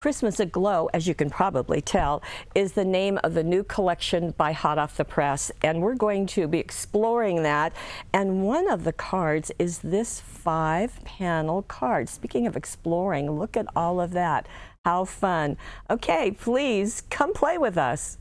Christmas Aglow, as you can probably tell, is the name of the new collection by Hot Off the Press, and we're going to be exploring that. And one of the cards is this 5-panel card. Speaking of exploring, look at all of that. How fun. Okay, please come play with us.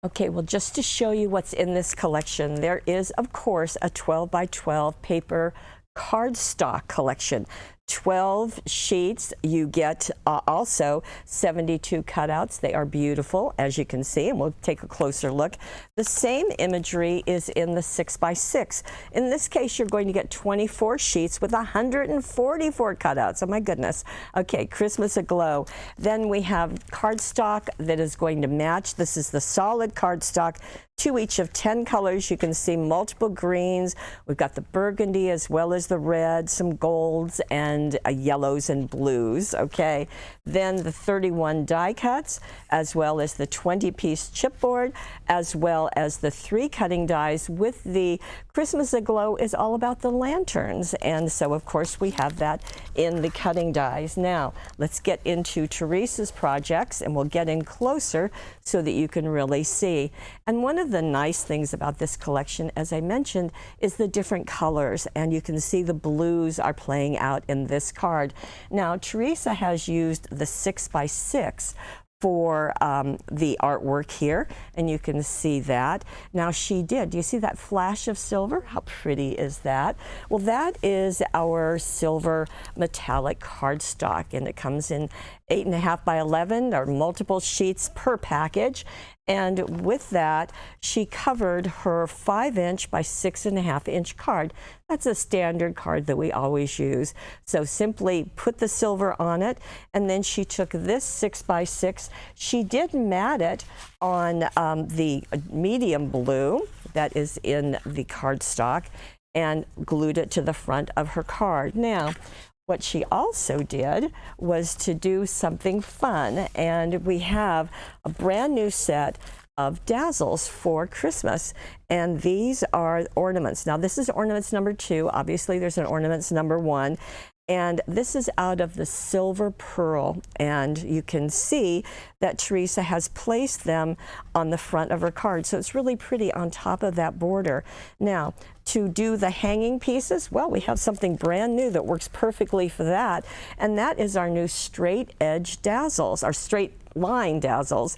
Okay, well, just to show you what's in this collection, there is, of course, a 12 by 12 paper cardstock collection. 12 sheets. You get also 72 cutouts. They are beautiful, as you can see, and we'll take a closer look. The same imagery is in the 6 by 6. In this case, you're going to get 24 sheets with 144 cutouts. Oh my goodness. Okay, Christmas Aglow. Then we have cardstock that is going to match. This is the solid cardstock, 2 each of 10 colors. You can see multiple greens. We've got the burgundy as well as the red, some golds and yellows and blues. Okay, then the 31 die cuts, as well as the 20-piece chipboard, as well as the 3 cutting dies. With the Christmas Aglow is all about the lanterns, and so of course we have that in the cutting dies. Now let's get into Teresa's projects, and we'll get in closer so that you can really see. And one of the nice things about this collection, as I mentioned, is the different colors, and you can see the blues are playing out in this card. Now Teresa has used the 6 by 6 for the artwork here, and you can see that. Now do you see that flash of silver? How pretty is that? Well, that is our silver metallic cardstock, and it comes in 8.5 by 11, or multiple sheets per package. And with that, she covered her 5-inch by 6.5-inch card. That's a standard card that we always use. So simply put the silver on it, and then she took this 6 by 6. She did mat it on the medium blue that is in the cardstock and glued it to the front of her card. Now, what she also did was to do something fun, and we have a brand new set of Dazzles for Christmas, and these are ornaments. Now this is ornaments number 2. Obviously there's an ornaments number 1, and this is out of the silver pearl, and you can see that Teresa has placed them on the front of her card, so it's really pretty on top of that border. Now, to do the hanging pieces, well, we have something brand new that works perfectly for that, and that is our new straight edge Dazzles, our straight line Dazzles.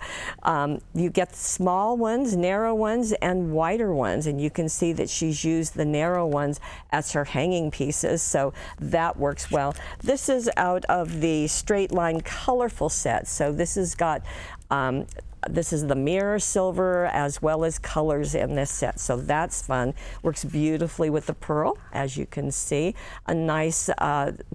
You get small ones, narrow ones, and wider ones, and you can see that she's used the narrow ones as her hanging pieces, so that works well. This is out of the straight line colorful set, so this has got this is the mirror silver as well as colors in this set, so that's fun. Works beautifully with the pearl, as you can see. A nice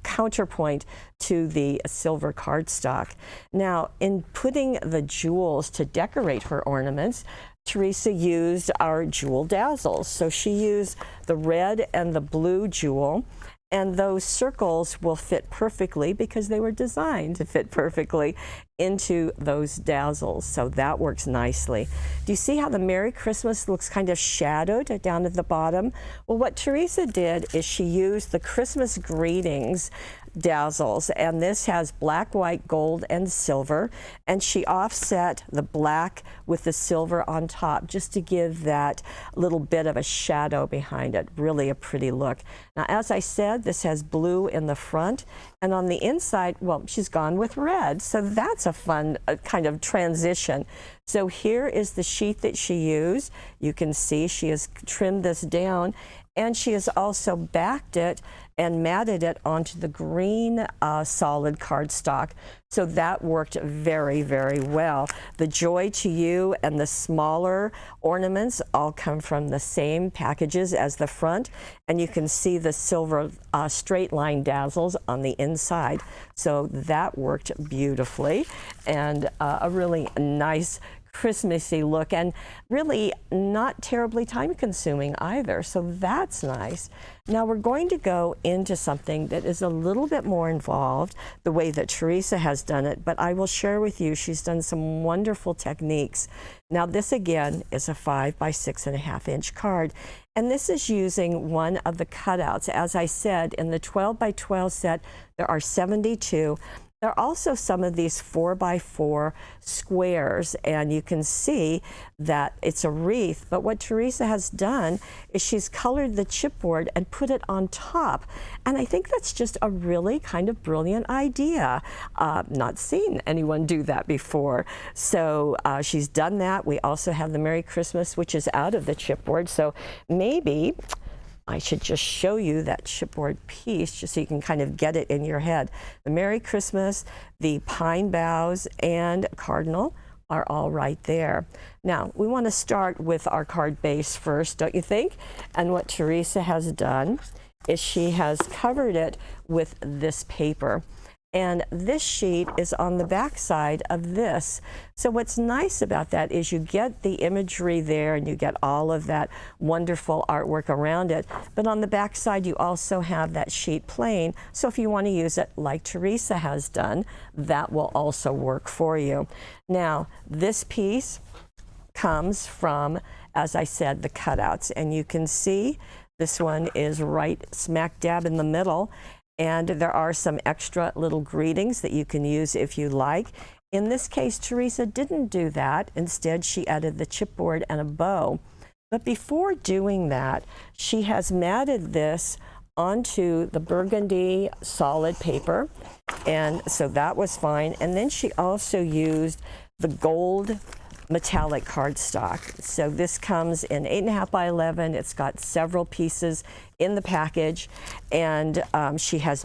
counterpoint to the silver cardstock. Now, in putting the jewels to decorate her ornaments, Teresa used our jewel Dazzles. So she used the red and the blue jewel, and those circles will fit perfectly because they were designed to fit perfectly into those Dazzles, so that works nicely. Do you see how the Merry Christmas looks kind of shadowed down at the bottom? Well, what Teresa did is she used the Christmas Greetings Dazzles, and this has black, white, gold, and silver, and she offset the black with the silver on top just to give that little bit of a shadow behind it. Really a pretty look. Now, as I said, this has blue in the front, and on the inside, well, she's gone with red, so that's a fun kind of transition. So here is the sheet that she used. You can see she has trimmed this down, and she has also backed it and matted it onto the green solid cardstock. So that worked very, very well. The Joy to You and the smaller ornaments all come from the same packages as the front, and you can see the silver straight line Dazzles on the inside. So that worked beautifully, and a really nice Christmassy look, and really not terribly time consuming either, so that's nice. Now we're going to go into something that is a little bit more involved, the way that Teresa has done it, but I will share with you she's done some wonderful techniques. Now this again is a 5 by 6.5-inch card, and this is using one of the cutouts. As I said, in the 12 by 12 set there are 72, There are also some of these 4x4 squares, and you can see that it's a wreath, but what Teresa has done is she's colored the chipboard and put it on top, and I think that's just a really kind of brilliant idea. Not seen anyone do that before, so she's done that. We also have the Merry Christmas, which is out of the chipboard, so maybe I should just show you that chipboard piece just so you can kind of get it in your head. The Merry Christmas, the pine boughs, and cardinal are all right there. Now, we want to start with our card base first, don't you think? And what Teresa has done is she has covered it with this paper. And this sheet is on the back side of this. So what's nice about that is you get the imagery there and you get all of that wonderful artwork around it. But on the back side, you also have that sheet plain. So if you want to use it like Teresa has done, that will also work for you. Now, this piece comes from, as I said, the cutouts. And you can see this one is right smack dab in the middle. And there are some extra little greetings that you can use if you like. In this case, Teresa didn't do that. Instead, she added the chipboard and a bow. But before doing that, she has matted this onto the burgundy solid paper. And so that was fine. And then she also used the gold metallic cardstock. So this comes in 8.5 by 11. It's got several pieces in the package, and she has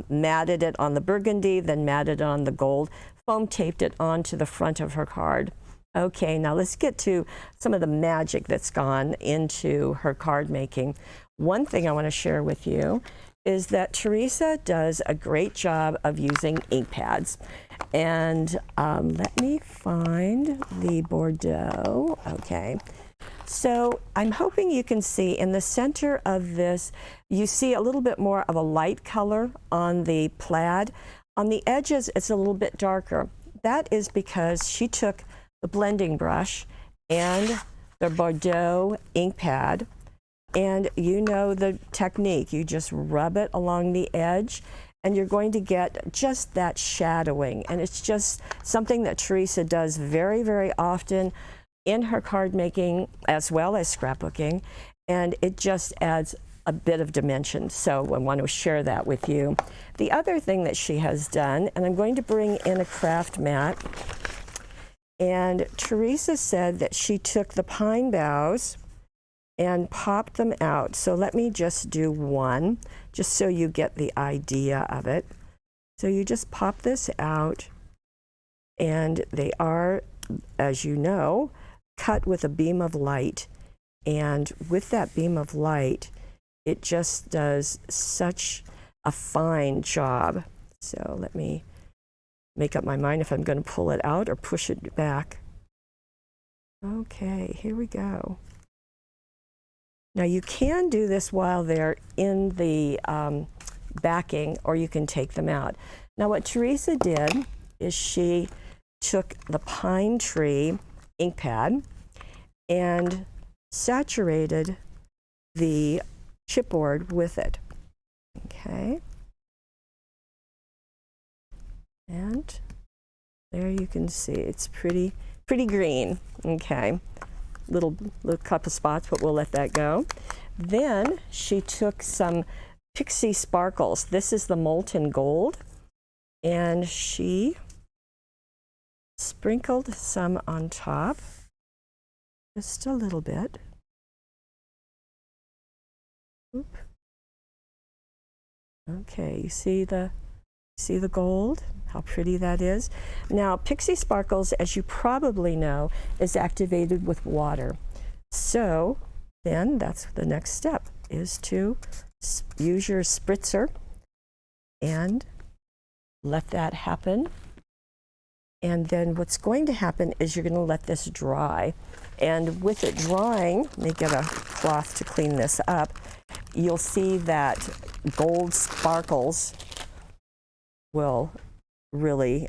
matted it on the burgundy, then matted it on the gold, foam taped it onto the front of her card. Okay, now let's get to some of the magic that's gone into her card making. One thing I want to share with you is that Teresa does a great job of using ink pads. And let me find the Bordeaux. Okay. So I'm hoping you can see in the center of this, you see a little bit more of a light color on the plaid. On the edges, it's a little bit darker. That is because she took the blending brush and the Bordeaux ink pad, and you know the technique. You just rub it along the edge, and you're going to get just that shadowing. And it's just something that Teresa does very, very often in her card making as well as scrapbooking, and it just adds a bit of dimension. So I want to share that with you. The other thing that she has done, and I'm going to bring in a craft mat, and Teresa said that she took the pine boughs and popped them out. So let me just do one, just so you get the idea of it. So you just pop this out, and they are, as you know, cut with a beam of light. And with that beam of light, it just does such a fine job. So let me make up my mind if I'm going to pull it out or push it back. Okay, here we go. Now you can do this while they're in the backing, or you can take them out. Now what Teresa did is she took the pine tree ink pad and saturated the chipboard with it. Okay. And there you can see it's pretty green. Okay. Little couple spots, but we'll let that go. Then she took some Pixie Sparkles. This is the molten gold, and she sprinkled some on top, just a little bit. Oop. Okay, you see the gold? How pretty that is. Now, Pixie Sparkles, as you probably know, is activated with water. So then that's the next step, is to use your spritzer and let that happen. And then what's going to happen is you're going to let this dry. And with it drying, let me get a cloth to clean this up, you'll see that gold sparkles will really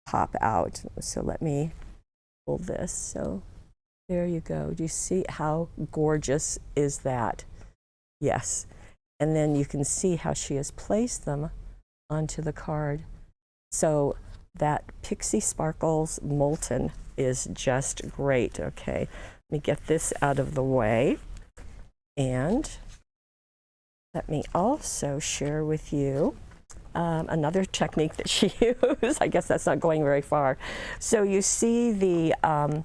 pop out. So let me pull this. So there you go. Do you see how gorgeous is that? Yes. And then you can see how she has placed them onto the card. So that Pixie Sparkles Molten is just great. Okay, let me get this out of the way. And let me also share with you another technique that she used. I guess that's not going very far. So you see the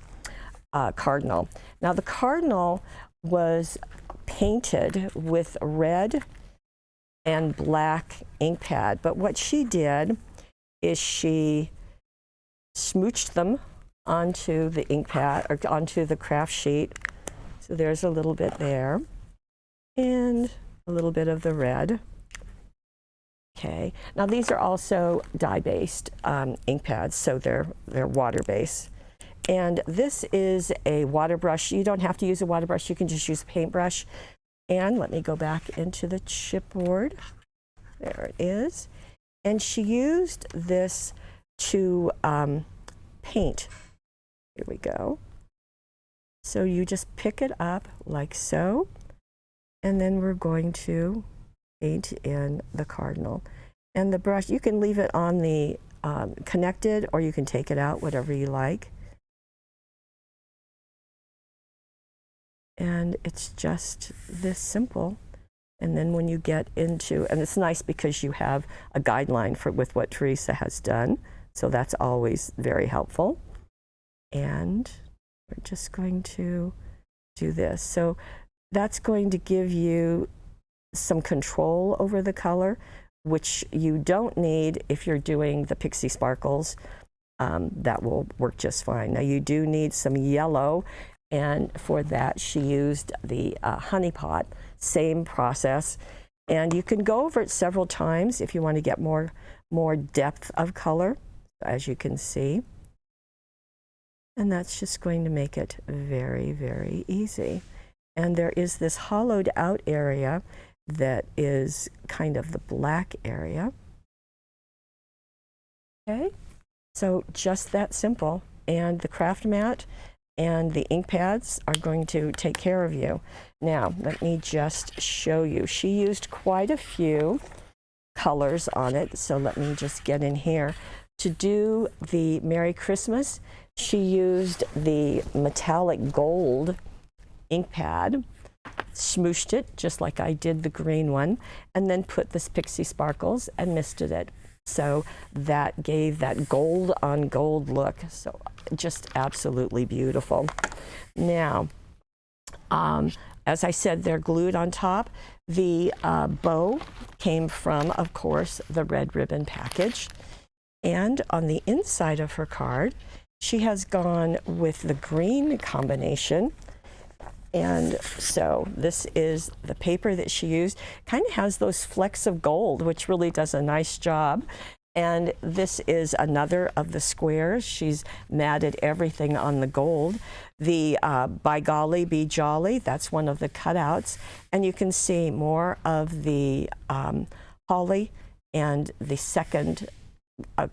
cardinal. Now the cardinal was painted with red and black ink pad, but what she did is she smooched them onto the ink pad, or onto the craft sheet. So there's a little bit there, and a little bit of the red. Okay, now these are also dye-based ink pads, so they're water-based. And this is a water brush. You don't have to use a water brush, you can just use a paintbrush. And let me go back into the chipboard. There it is. And she used this to paint. Here we go. So you just pick it up like so, and then we're going to paint in the cardinal. And the brush, you can leave it on the connected, or you can take it out, whatever you like. And it's just this simple. And then when you get into, and it's nice because you have a guideline for with what Teresa has done, so that's always very helpful. And we're just going to do this. So that's going to give you some control over the color, which you don't need if you're doing the Pixie Sparkles. That will work just fine. Now you do need some yellow, and for that she used the honey pot, same process. And you can go over it several times if you want to get more depth of color, as you can see. And that's just going to make it very, very easy. And there is this hollowed out area that is kind of the black area. Okay, so just that simple. And the craft mat and the ink pads are going to take care of you. Now, let me just show you. She used quite a few colors on it, so let me just get in here. To do the Merry Christmas, she used the metallic gold ink pad, smooshed it just like I did the green one, and then put this Pixie Sparkles and misted it. So that gave that gold on gold look. So just absolutely beautiful. Now, as I said, they're glued on top. The bow came from, of course, the red ribbon package. And on the inside of her card, she has gone with the green combination. And so this is the paper that she used. Kind of has those flecks of gold, which really does a nice job. And this is another of the squares. She's matted everything on the gold. The By Golly Be Jolly, that's one of the cutouts. And you can see more of the holly and the second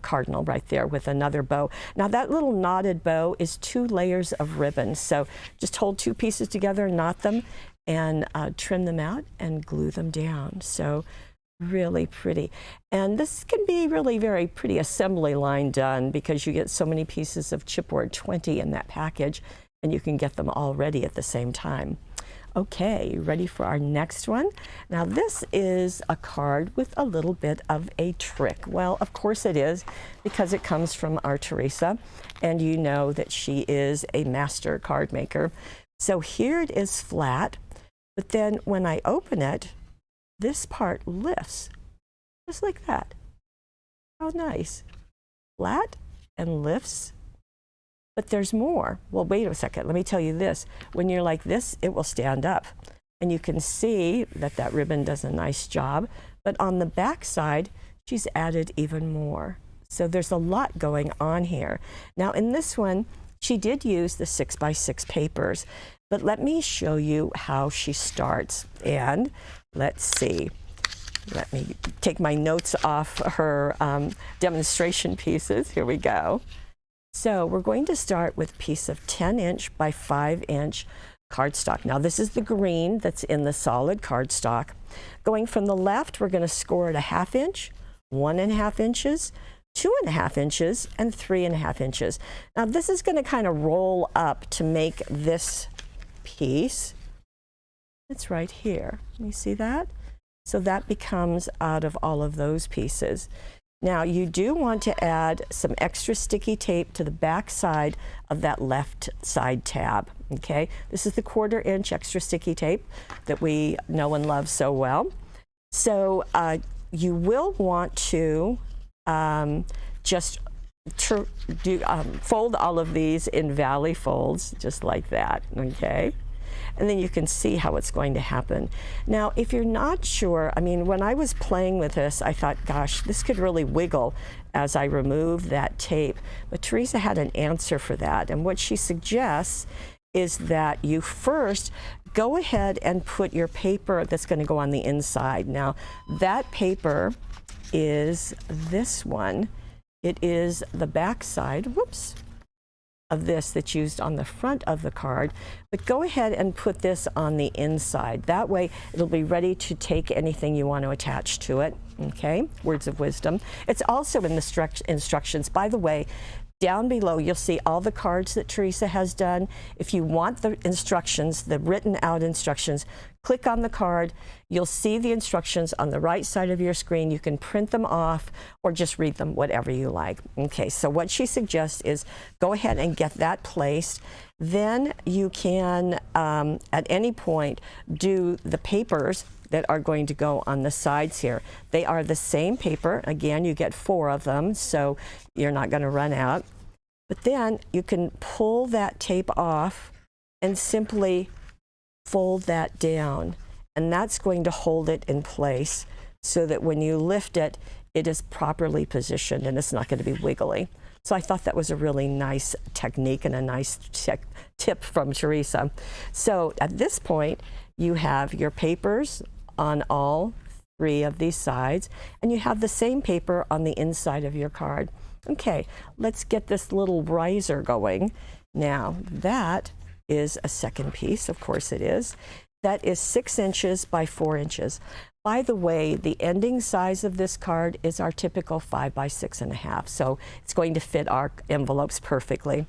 cardinal right there with another bow. Now that little knotted bow is 2 layers of ribbon. So just hold 2 pieces together, knot them, and trim them out and glue them down. So really pretty. And this can be really very pretty assembly line done because you get so many pieces of chipboard, 20 in that package, and you can get them all ready at the same time. Okay, ready for our next one? Now this is a card with a little bit of a trick. Well, of course it is, because it comes from our Teresa, and you know that she is a master card maker. So here it is flat, but then when I open it, this part lifts, just like that. How nice. Flat and lifts. But there's more. Well, wait a second. Let me tell you this. When you're like this, it will stand up. And you can see that that ribbon does a nice job. But on the back side, she's added even more. So there's a lot going on here. Now in this one, she did use the 6x6 papers. But let me show you how she starts. And let's see. Let me take my notes off her demonstration pieces. Here we go. So we're going to start with a piece of 10" by 5" cardstock. Now this is the green that's in the solid cardstock. Going from the left, we're going to score at a 1/2 inch, 1½ inches, 2.5 inches and 3.5 inches. Now this is going to kind of roll up to make this piece. It's right here. You see that? So that becomes out of all of those pieces. Now you do want to add some extra sticky tape to the back side of that left side tab. Okay, this is the 1/4 inch extra sticky tape that we know and love so well. So you will want to just fold all of these in valley folds, just like that, okay? And then you can see how it's going to happen. Now, if you're not sure, I mean, when I was playing with this, I thought, gosh, this could really wiggle as I remove that tape. But Teresa had an answer for that. And what she suggests is that you first go ahead and put your paper that's going to go on the inside. Now, that paper is this one. It is the back side, whoops, of this that's used on the front of the card, but go ahead and put this on the inside. That way it'll be ready to take anything you want to attach to it, okay? Words of wisdom. It's also in the instructions. By the way, down below you'll see all the cards that Teresa has done. If you want the instructions, the written out instructions, click on the card. You'll see the instructions on the right side of your screen. You can print them off or just read them, whatever you like. Okay, so what she suggests is go ahead and get that placed. Then you can, at any point, do the papers that are going to go on the sides here. They are the same paper. Again, you get 4 of them, so you're not going to run out. But then you can pull that tape off and simply fold that down, and that's going to hold it in place so that when you lift it, it is properly positioned and it's not going to be wiggly. So I thought that was a really nice technique and a nice tip from Teresa. So at this point, you have your papers on all 3 of these sides, and you have the same paper on the inside of your card. Okay, let's get this little riser going. Now that is a second piece, of course it is. That is 6 inches by 4 inches. By the way, the ending size of this card is our typical 5 by 6.5, so it's going to fit our envelopes perfectly.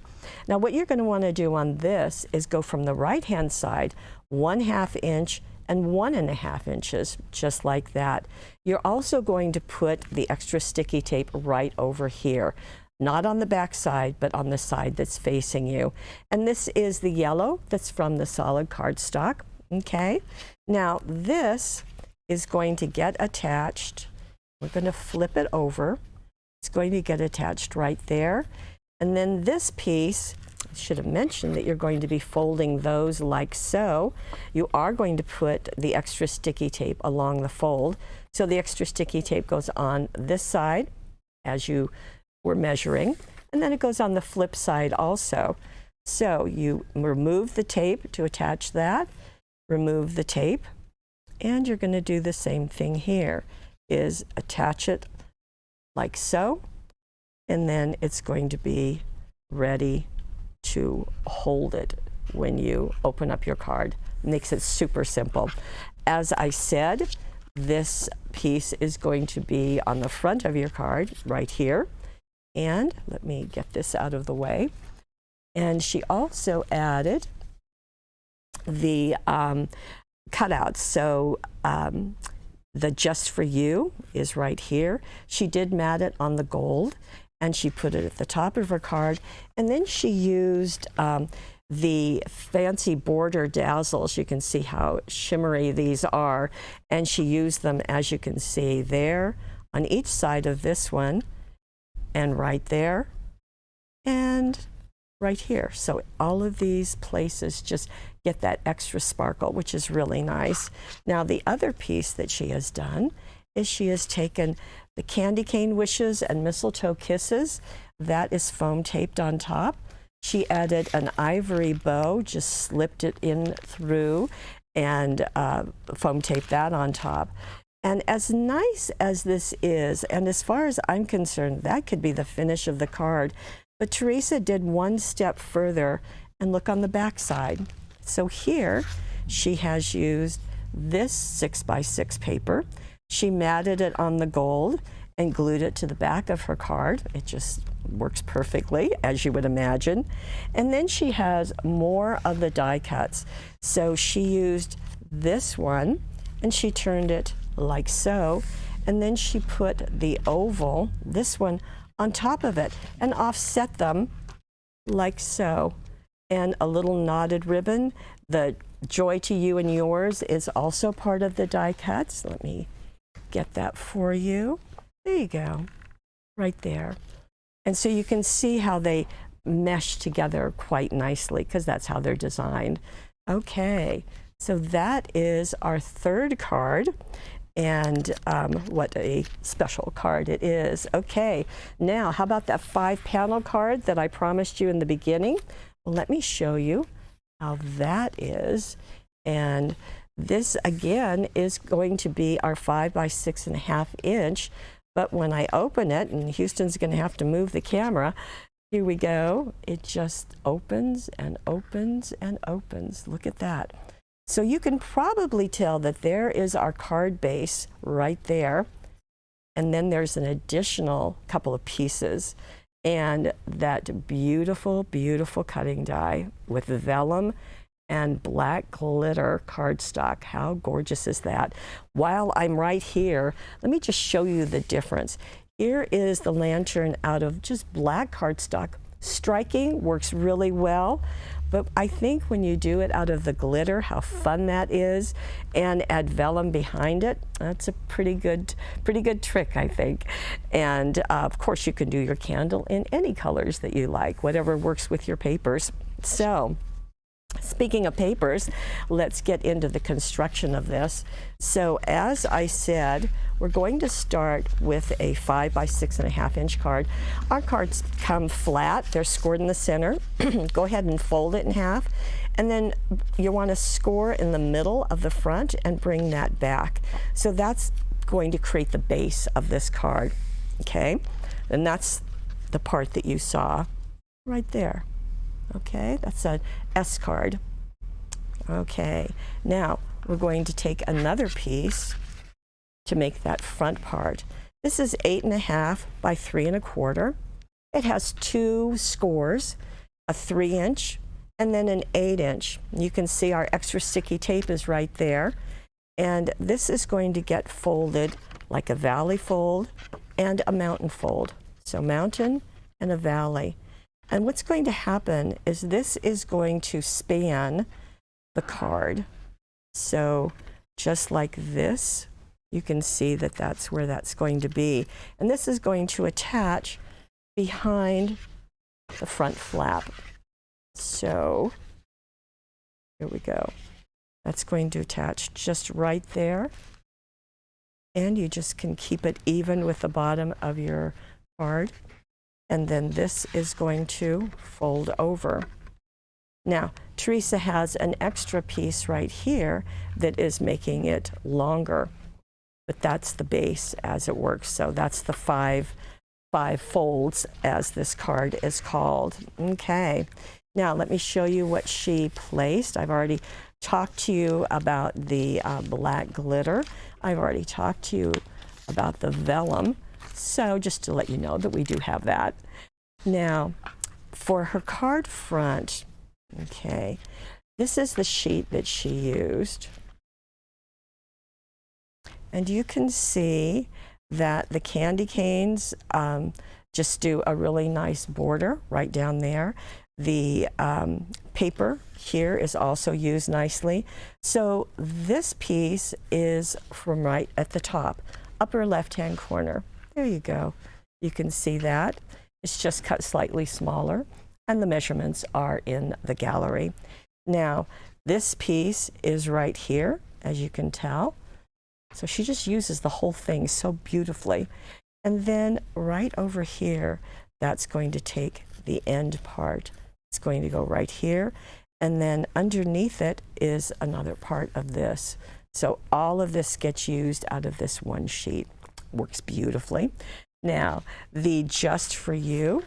Now what you're going to want to do on this is go from the right hand side 1/2 inch and 1.5 inches, just like that. You're also going to put the extra sticky tape right over here. Not on the back side, but on the side that's facing you. And this is the yellow that's from the solid cardstock, okay? Now this is going to get attached. We're going to flip it over. It's going to get attached right there. And then this piece, I should have mentioned that you're going to be folding those like so. You are going to put the extra sticky tape along the fold. So the extra sticky tape goes on this side as you were measuring, and then it goes on the flip side also. So you remove the tape to attach that, remove the tape, and you're going to do the same thing here, is attach it like so, and then it's going to be ready to hold it when you open up your card. Makes it super simple. As I said, this piece is going to be on the front of your card right here. And let me get this out of the way. And she also added the cutouts. So the Just For You is right here. She did mat it on the gold, and she put it at the top of her card. And then she used the fancy border Dazzles. You can see how shimmery these are. And she used them, as you can see, there on each side of this one, and right there, and right here. So all of these places just get that extra sparkle, which is really nice. Now the other piece that she has done is she has taken the Candy Cane Wishes and Mistletoe Kisses. That is foam taped on top. She added an ivory bow, just slipped it in through, and foam taped that on top. And as nice as this is, and as far as I'm concerned, that could be the finish of the card. But Teresa did one step further, and look on the back side. So here she has used this 6 by 6 paper. She matted it on the gold, and glued it to the back of her card. It just works perfectly, as you would imagine. And then she has more of the die cuts. So she used this one and she turned it like so. And then she put the oval, this one, on top of it and offset them like so. And a little knotted ribbon. The Joy to You and Yours is also part of the die cuts. Let me get that for you. There you go, right there. And so you can see how they mesh together quite nicely because that's how they're designed. Okay, so that is our third card. And what a special card it is. Okay, now how about that 5-panel card that I promised you in the beginning? Well, let me show you how that is. And this again is going to be our 5 by 6.5 inch. But when I open it, and Houston's going to have to move the camera, here we go. It just opens and opens and opens. Look at that. So you can probably tell that there is our card base right there. And then there's an additional couple of pieces. And that beautiful, beautiful cutting die with vellum and black glitter cardstock. How gorgeous is that? While I'm right here, let me just show you the difference. Here is the lantern out of just black cardstock. Striking, works really well. But I think when you do it out of the glitter, how fun that is, and add vellum behind it, that's a pretty good trick, I think. And of course, you can do your candle in any colors that you like, whatever works with your papers. So, speaking of papers, let's get into the construction of this. So as I said, we're going to start with a 5 by 6.5 inch card. Our cards come flat, they're scored in the center. Go ahead and fold it in half. And then you want to score in the middle of the front and bring that back. So that's going to create the base of this card, okay? And that's the part that you saw right there. Okay, that's an S card. Okay, now we're going to take another piece to make that front part. This is 8.5 by 3.25. It has 2 scores, a 3-inch and then an 8-inch. You can see our extra sticky tape is right there. And this is going to get folded like a valley fold and a mountain fold. So mountain and a valley. And what's going to happen is this is going to span the card. So just like this, you can see that that's where that's going to be. And this is going to attach behind the front flap. So here we go. That's going to attach just right there. And you just can keep it even with the bottom of your card. And then this is going to fold over. Now, Teresa has an extra piece right here that is making it longer, but that's the base as it works. So that's the five folds, as this card is called. Okay, now let me show you what she placed. I've already talked to you about the black glitter. I've already talked to you about the vellum. So just to let you know that we do have that. Now, for her card front, okay, this is the sheet that she used. And you can see that the candy canes just do a really nice border right down there. The paper here is also used nicely. So this piece is from right at the top, upper left-hand corner. There you go. You can see that. It's just cut slightly smaller, and the measurements are in the gallery. Now, this piece is right here, as you can tell. So she just uses the whole thing so beautifully. And then right over here, that's going to take the end part. It's going to go right here. And then underneath it is another part of this. So all of this gets used out of this one sheet. Works beautifully. Now, the Just For You,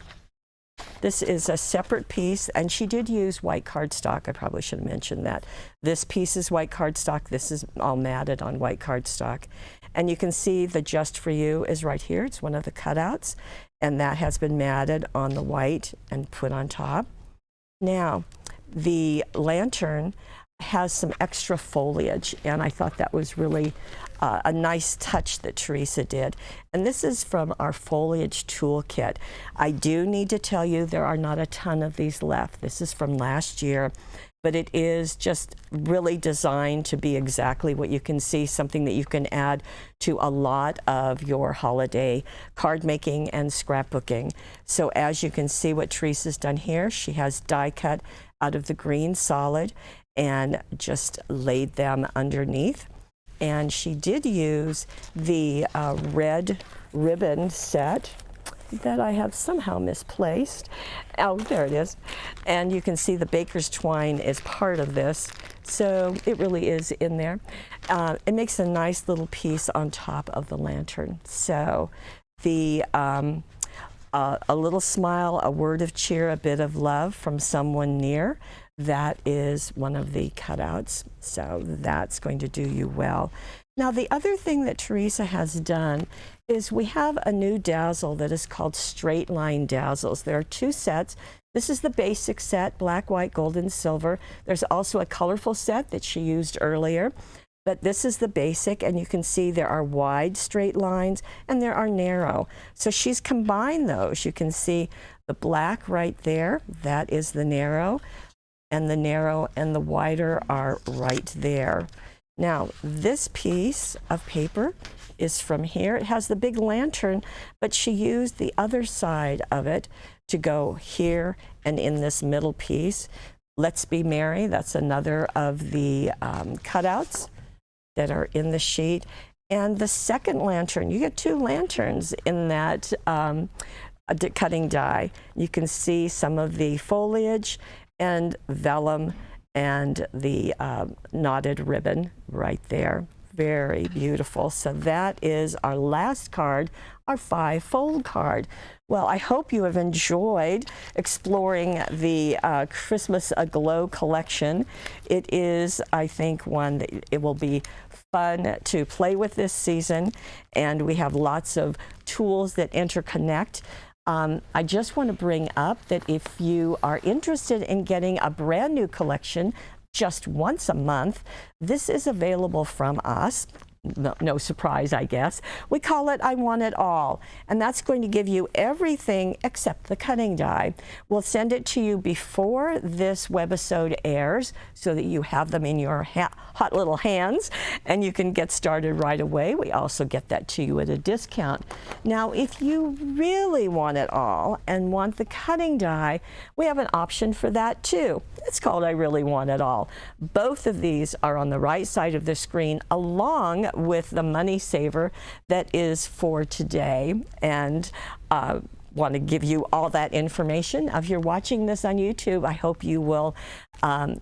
This is a separate piece, and she did use white cardstock. I probably should have mentioned that. This piece is white cardstock. This is all matted on white cardstock. And you can see the Just For You is right here. It's one of the cutouts, and that has been matted on the white and put on top. Now, the lantern has some extra foliage, and I thought that was really a nice touch that Teresa did. And this is from our foliage toolkit. I do need to tell you there are not a ton of these left. This is from last year, but it is just really designed to be exactly what you can see, something that you can add to a lot of your holiday card making and scrapbooking. So as you can see what Teresa's done here, she has die cut out of the green solid and just laid them underneath. And she did use the red ribbon set that I have somehow misplaced. Oh, there it is. And you can see the baker's twine is part of this, so it really is in there. It makes a nice little piece on top of the lantern. So the a little smile, a word of cheer, a bit of love from someone near. That is one of the cutouts, so that's going to do you well. Now, the other thing that Teresa has done is we have a new dazzle that is called Straight Line Dazzles. There are two sets. This is the basic set, black, white, gold, and silver. There's also a colorful set that she used earlier, but this is the basic, and you can see there are wide straight lines and there are narrow. So she's combined those. You can see the black right there, that is the narrow, and the narrow and the wider are right there. Now, this piece of paper is from here. It has the big lantern, but she used the other side of it to go here and in this middle piece. Let's Be Merry, that's another of the cutouts that are in the sheet. And the second lantern, you get two lanterns in that cutting die. You can see some of the foliage and vellum and the knotted ribbon right there. Very beautiful. So that is our last card, our 5-fold card. Well, I hope you have enjoyed exploring the Christmas Aglow collection. It is, I think, one that it will be fun to play with this season, and we have lots of tools that interconnect. I just want to bring up that if you are interested in getting a brand new collection just once a month, this is available from us. No surprise, I guess. We call it I Want It All, and that's going to give you everything except the cutting die. We'll send it to you before this webisode airs so that you have them in your hot little hands and you can get started right away. We also get that to you at a discount. Now, if you really want it all and want the cutting die, we have an option for that too. It's called I Really Want It All. Both of these are on the right side of the screen, along with the money saver that is for today, and want to give you all that information. If you're watching this on YouTube, I hope you will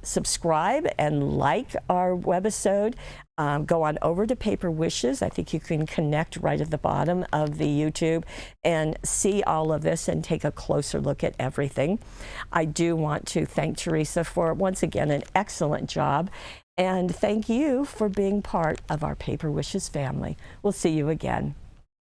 subscribe and like our webisode. Go on over to Paper Wishes. I think you can connect right at the bottom of the YouTube and see all of this and take a closer look at everything. I do want to thank Teresa for, once again, an excellent job. And thank you for being part of our Paper Wishes family. We'll see you again.